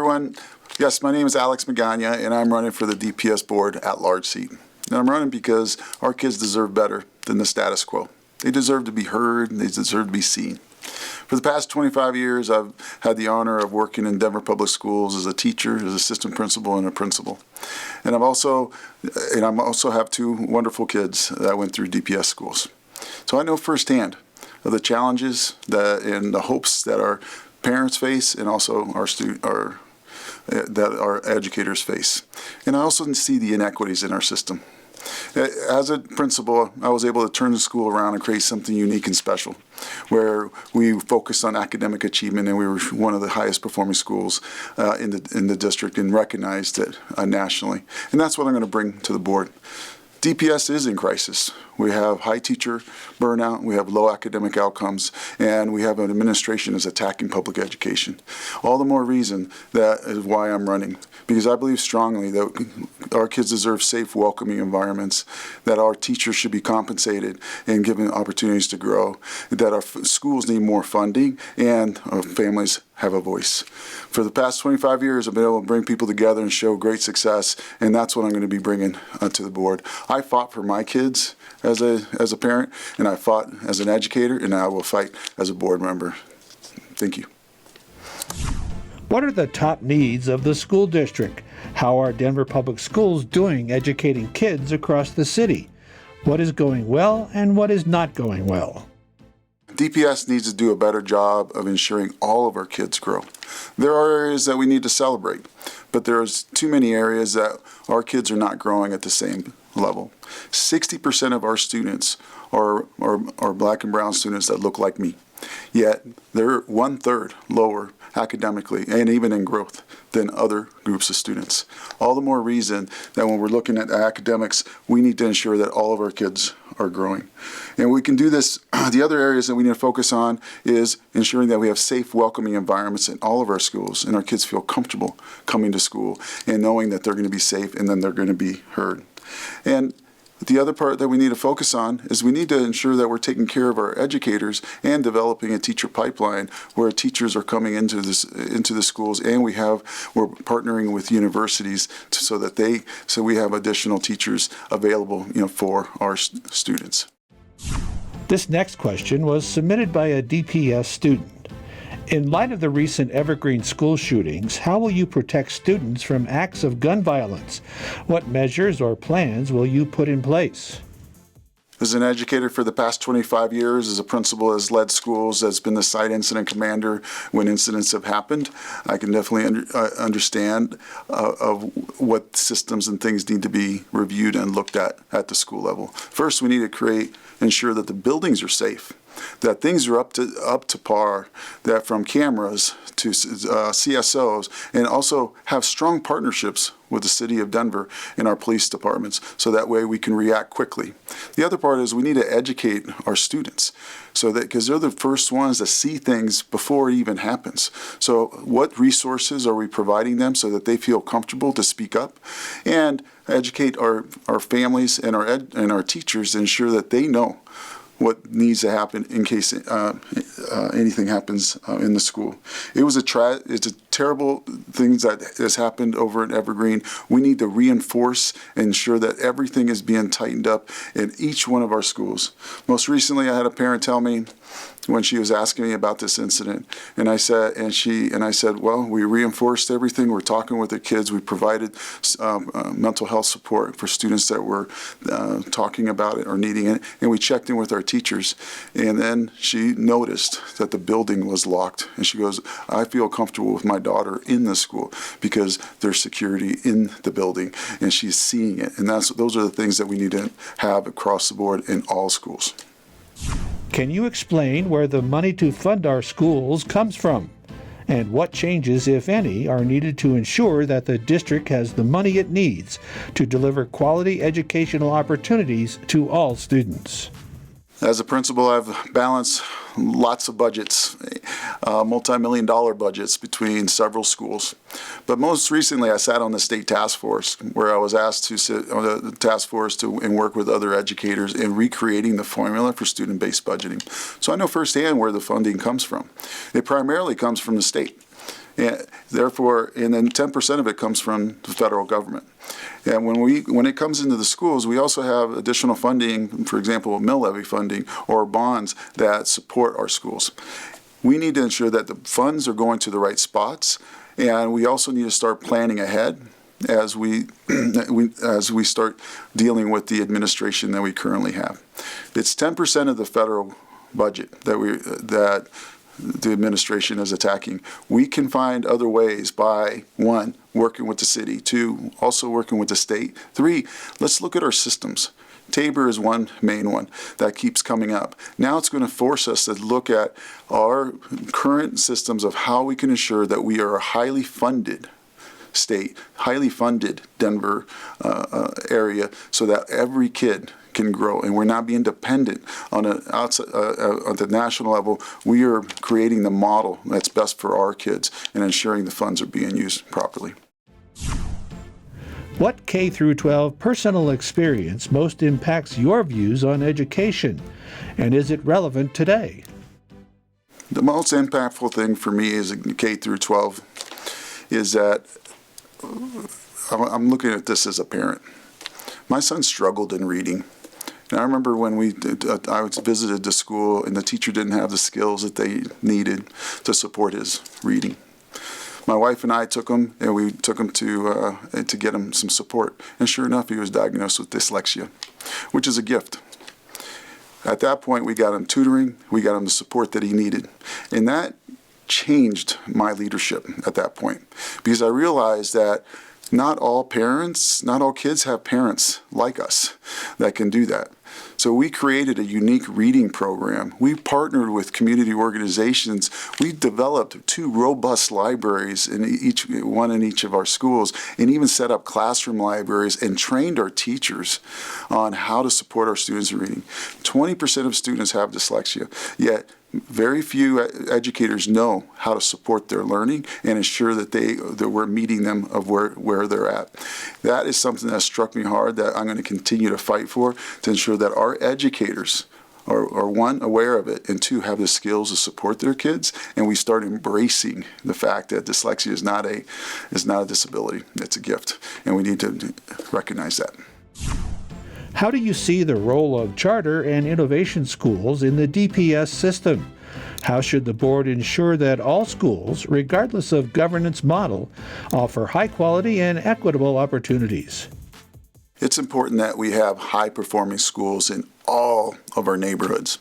everyone. Yes, my name is Alex Magaña, and I'm running for the DPS board at-large seat. And I'm running because our kids deserve better than the status quo. They deserve to be heard, and they deserve to be seen. For the past 25 years, I've had the honor of working in Denver Public Schools as a teacher, as assistant principal, and a principal. And I also have two wonderful kids that went through DPS schools. So I know firsthand of the challenges and the hopes that our parents face, and also that our educators face. And I also see the inequities in our system. As a principal, I was able to turn the school around and create something unique and special, where we focused on academic achievement, and we were one of the highest performing schools in the district and recognized it nationally. And that's what I'm going to bring to the board. DPS is in crisis. We have high teacher burnout, we have low academic outcomes, and we have an administration that's attacking public education. All the more reason that is why I'm running, because I believe strongly that our kids deserve safe, welcoming environments, that our teachers should be compensated and given opportunities to grow, that our schools need more funding, and our families have a voice. For the past 25 years, I've been able to bring people together and show great success, and that's what I'm going to be bringing to the board. I fought for my kids as a parent, and I fought as an educator, and I will fight as a board member. Thank you. What are the top needs of the school district? How are Denver Public Schools doing educating kids across the city? What is going well and what is not going well? DPS needs to do a better job of ensuring all of our kids grow. There are areas that we need to celebrate, but there's too many areas that our kids are not growing at the same level. 60% of our students are black and brown students that look like me, yet they're 1/3 lower academically and even in growth than other groups of students. All the more reason that when we're looking at academics, we need to ensure that all of our kids are growing. And we can do this. The other areas that we need to focus on is ensuring that we have safe, welcoming environments in all of our schools, and our kids feel comfortable coming to school and knowing that they're going to be safe and then they're going to be heard. And the other part that we need to focus on is we need to ensure that we're taking care of our educators and developing a teacher pipeline where teachers are coming into the schools, and we're partnering with universities so we have additional teachers available, for our students. This next question was submitted by a DPS student. In light of the recent Evergreen school shootings, how will you protect students from acts of gun violence? What measures or plans will you put in place? As an educator for the past 25 years, as a principal has led schools, has been the site incident commander when incidents have happened, I can definitely understand of what systems and things need to be reviewed and looked at the school level. First, we need to ensure that the buildings are safe, that things are up to par, that from cameras to CSOs, and also have strong partnerships with the city of Denver and our police departments, so that way we can react quickly. The other part is we need to educate our students, because they're the first ones to see things before it even happens. So what resources are we providing them so that they feel comfortable to speak up, and educate our families and our teachers to ensure that they know what needs to happen in case anything happens in the school. It's a terrible thing that has happened over at Evergreen. We need to reinforce and ensure that everything is being tightened up in each one of our schools. Most recently, I had a parent tell me when she was asking me about this incident, and I said, well, we reinforced everything. We're talking with the kids. We provided mental health support for students that were talking about it or needing it, and we checked in with our teachers. And then she noticed that the building was locked, and she goes, I feel comfortable with my daughter in the school because there's security in the building, and she's seeing it. And those are the things that we need to have across the board in all schools. Can you explain where the money to fund our schools comes from? And what changes, if any, are needed to ensure that the district has the money it needs to deliver quality educational opportunities to all students? As a principal, I've balanced lots of budgets, multi-million-dollar budgets between several schools. But most recently, I sat on the state task force, where I was asked to sit on the task force and work with other educators in recreating the formula for student-based budgeting. So I know firsthand where the funding comes from. It primarily comes from the state. And therefore, and then 10% of it comes from the federal government. And when it comes into the schools, we also have additional funding, for example, mill levy funding or bonds that support our schools. We need to ensure that the funds are going to the right spots, and we also need to start planning ahead as we start dealing with the administration that we currently have. It's 10% of the federal budget that the administration is attacking. We can find other ways by, 1, working with the city, 2, also working with the state, 3, let's look at our systems. Tabor is one main one that keeps coming up. Now it's going to force us to look at our current systems of how we can ensure that we are a highly funded state, highly funded Denver area, so that every kid can grow, and we're not being dependent on on the national level. We are creating the model that's best for our kids and ensuring the funds are being used properly. What K through 12 personal experience most impacts your views on education, and is it relevant today? The most impactful thing for me as a K through 12 is that I'm looking at this as a parent. My son struggled in reading. And I remember when I visited the school and the teacher didn't have the skills that they needed to support his reading. My wife and I took him, and we took him to get him some support. And sure enough, he was diagnosed with dyslexia, which is a gift. At that point, we got him tutoring, we got him the support that he needed. And that changed my leadership at that point, because I realized that not all kids have parents like us that can do that. So we created a unique reading program. We partnered with community organizations. We developed 2 robust libraries in each of our schools, and even set up classroom libraries and trained our teachers on how to support our students in reading. 20% of students have dyslexia, yet very few educators know how to support their learning and ensure that we're meeting them of where they're at. That is something that struck me hard, that I'm going to continue to fight for, to ensure that our educators are 1, aware of it, and 2, have the skills to support their kids, and we start embracing the fact that dyslexia is not a disability, it's a gift, and we need to recognize that. How do you see the role of charter and innovation schools in the DPS system? How should the board ensure that all schools, regardless of governance model, offer high quality and equitable opportunities? It's important that we have high-performing schools in all of our neighborhoods,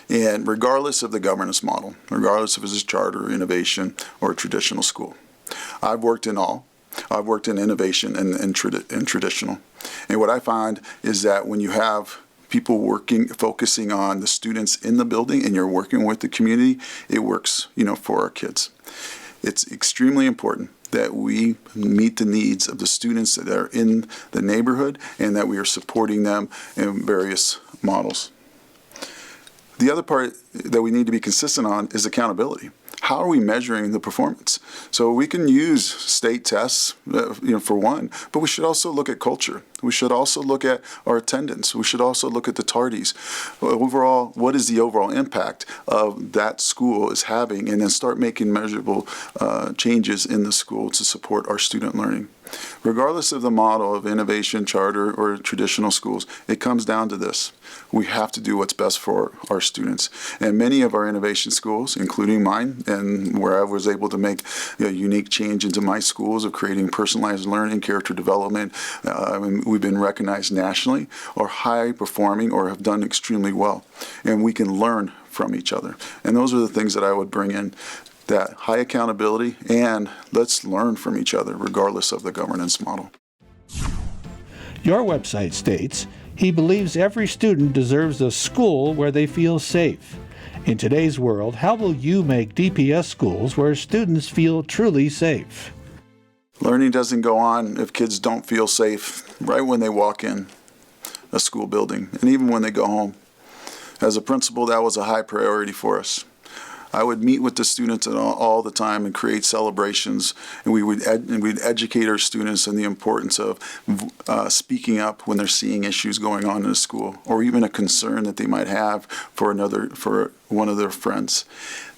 and regardless of the governance model, regardless if it's a charter, innovation, or a traditional school. I've worked in all. I've worked in innovation and traditional. And what I find is that when you have people focusing on the students in the building, and you're working with the community, it works, for our kids. It's extremely important that we meet the needs of the students that are in the neighborhood, and that we are supporting them in various models. The other part that we need to be consistent on is accountability. How are we measuring the performance? So we can use state tests, for one, but we should also look at culture. We should also look at our attendance. We should also look at the tardies. Overall, what is the overall impact of that school is having, and then start making measurable changes in the school to support our student learning. Regardless of the model of innovation, charter, or traditional schools, it comes down to this. We have to do what's best for our students. And many of our innovation schools, including mine, and where I was able to make a unique change into my schools of creating personalized learning, character development, we've been recognized nationally, are high performing or have done extremely well. And we can learn from each other. And those are the things that I would bring in. That high accountability, and let's learn from each other regardless of the governance model. Your website states, he believes every student deserves a school where they feel safe. In today's world, how will you make DPS schools where students feel truly safe? Learning doesn't go on if kids don't feel safe right when they walk in a school building, and even when they go home. As a principal, that was a high priority for us. I would meet with the students all the time and create celebrations, and we'd educate our students on the importance of speaking up when they're seeing issues going on in the school, or even a concern that they might have for one of their friends.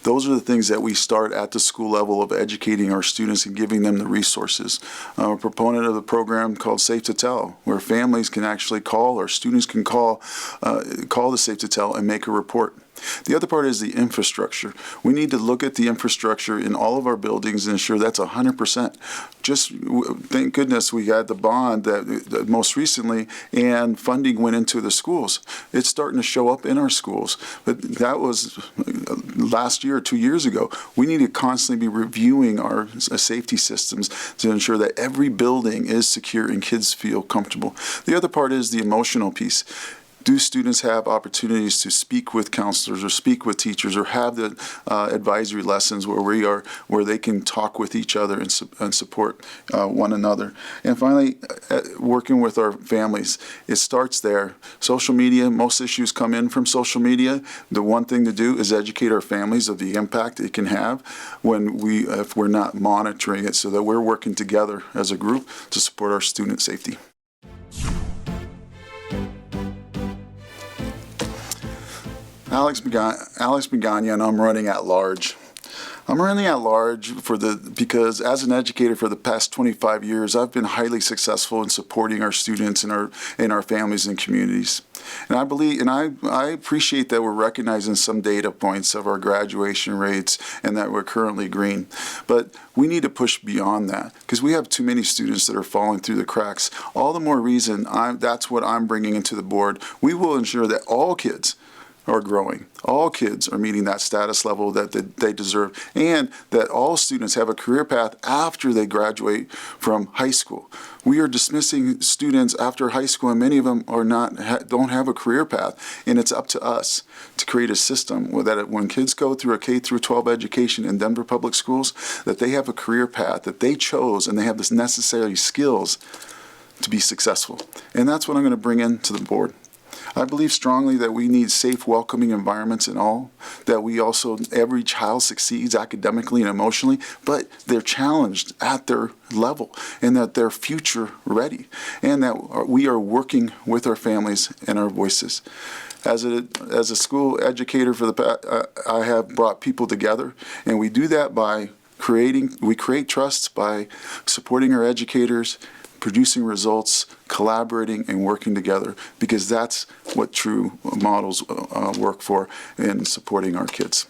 Those are the things that we start at the school level of educating our students and giving them the resources. I'm a proponent of the program called Safe to Tell, where families can actually call, or students can call the Safe to Tell and make a report. The other part is the infrastructure. We need to look at the infrastructure in all of our buildings and ensure that's 100%. Just thank goodness we had the bond that most recently, and funding went into the schools. It's starting to show up in our schools, but that was last year or 2 years ago. We need to constantly be reviewing our safety systems to ensure that every building is secure and kids feel comfortable. The other part is the emotional piece. Do students have opportunities to speak with counselors or speak with teachers, or have the advisory lessons where they can talk with each other and support one another? And finally, working with our families. It starts there. Social media, most issues come in from social media. The one thing to do is educate our families of the impact it can have if we're not monitoring it, so that we're working together as a group to support our student safety. Alex Magaña, and I'm running at large. I'm running at large because as an educator for the past 25 years, I've been highly successful in supporting our students and our families and communities. And I believe, and I appreciate that we're recognizing some data points of our graduation rates and that we're currently green. But we need to push beyond that, because we have too many students that are falling through the cracks. All the more reason that's what I'm bringing into the board. We will ensure that all kids are growing. All kids are meeting that status level that they deserve, and that all students have a career path after they graduate from high school. We are dismissing students after high school, and many of them don't have a career path, and it's up to us to create a system that when kids go through a K through 12 education in Denver Public Schools, that they have a career path that they chose, and they have the necessary skills to be successful. And that's what I'm going to bring into the board. I believe strongly that we need safe, welcoming environments in all, that every child succeeds academically and emotionally, but they're challenged at their level, and that they're future ready, and that we are working with our families and our voices. As a school educator I have brought people together, and we do that by we create trust by supporting our educators, producing results, collaborating, and working together, because that's what true models work for in supporting our kids.